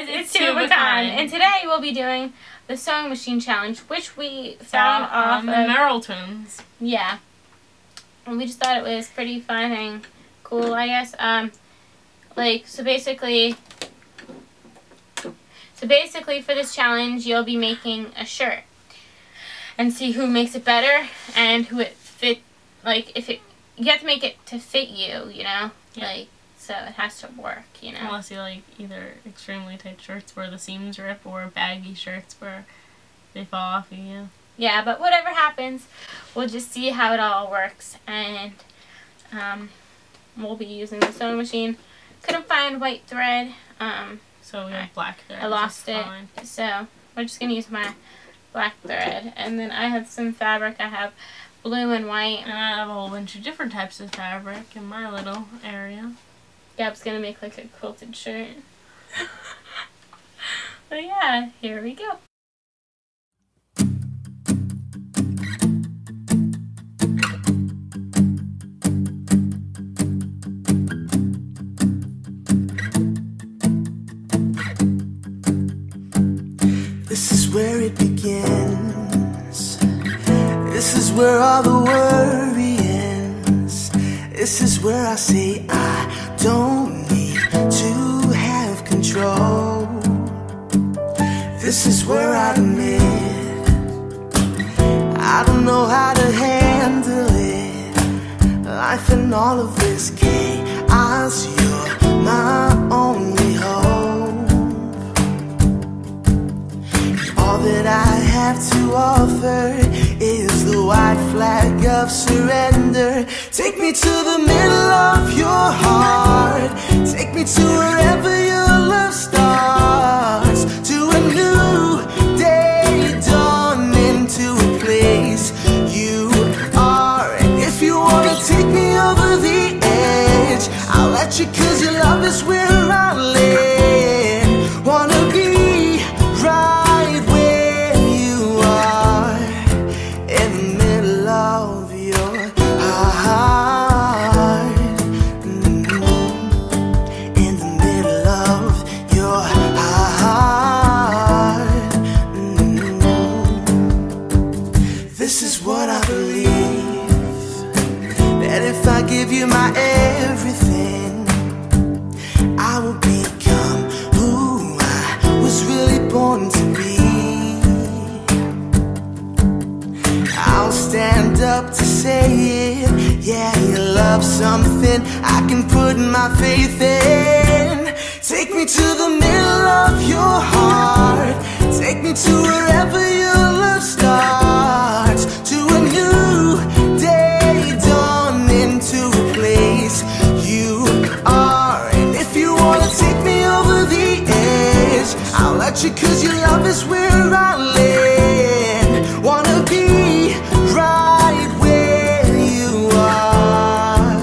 it's Tuba time, and today we'll be doing the sewing machine challenge, which we found off the Merrill Twins. Yeah, and we just thought it was pretty fun and cool, I guess. So basically for this challenge, you'll be making a shirt and see who makes it better and who it fit. You have to make it to fit you, you know, yeah. So it has to work, you know. Unless you like either extremely tight shirts where the seams rip or baggy shirts where they fall off of you. Yeah, but whatever happens, we'll just see how it all works, and we'll be using the sewing machine. Couldn't find white thread. So we have black thread. I lost it, so we're just gonna use my black thread, and then I have some fabric. I have blue and white. And I have a whole bunch of different types of fabric in my little area. Gab's gonna make like a quilted shirt. But yeah, here we go. This is where it begins. This is where all the worry ends. This is where I say I don't need to have control. This is where I admit I don't know how to handle it. Life in all of this chaos, you're my only hope. All that I have to offer is the white flag of surrender. Take me to the middle of your heart. Take me to wherever your love starts. To a new day dawning, to a place you are. And if you wanna take me over the edge, I'll let you, 'cause your love is where I live. Wanna be right where you are, in the middle of your heart. In the middle of your heart. This is what I believe, that if I give you my everything, I will become who I was really born to be. I'll stand up to say it. Yeah, you love something I can put my faith in. Take me to the middle of your heart. Take me to wherever your love starts. To a new day dawning, to a place you are. And if you wanna take me over the edge, I'll let you, 'cause your love is where I live. Wanna be right where you are.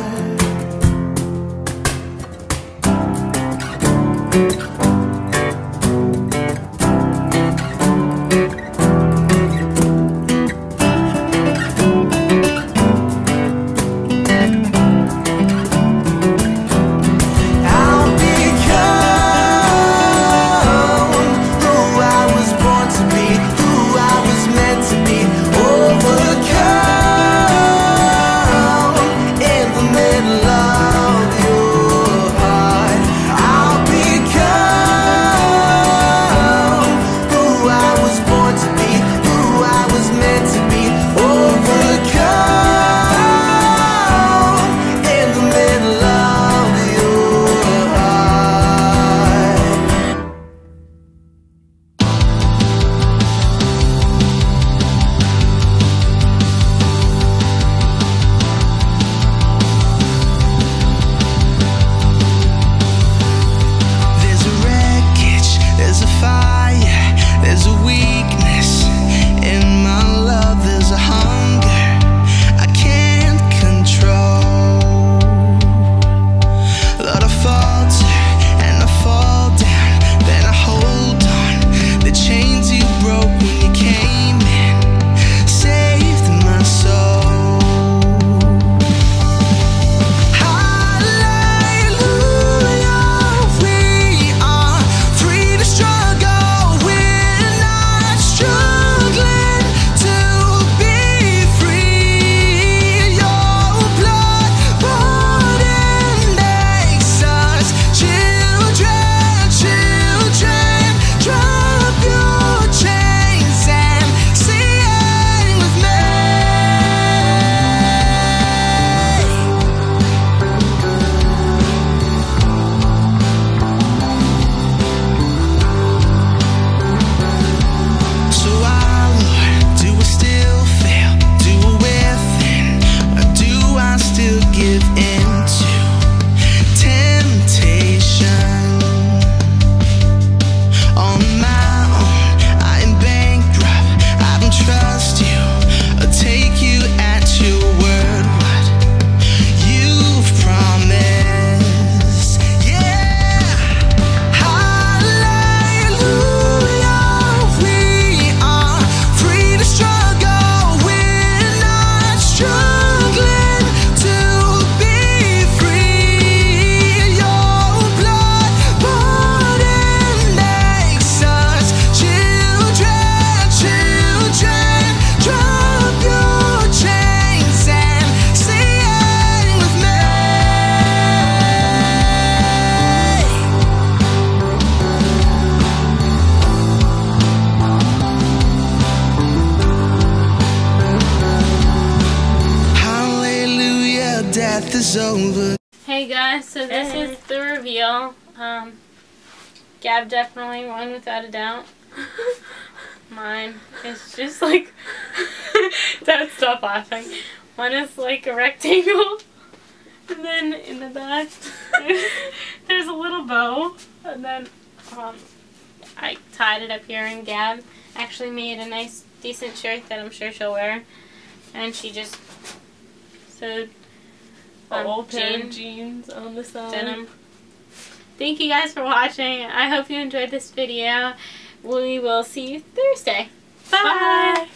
death is over. Hey guys, so this is the reveal. Gab definitely won without a doubt. Mine is just like, don't stop laughing. One is like a rectangle, and then in the back there's a little bow, and then I tied it up here, and Gab actually made a nice decent shirt that I'm sure she'll wear, and she just sewed old pair of jeans on the side. Denim. Thank you guys for watching. I hope you enjoyed this video. We will see you Thursday. Bye! Bye.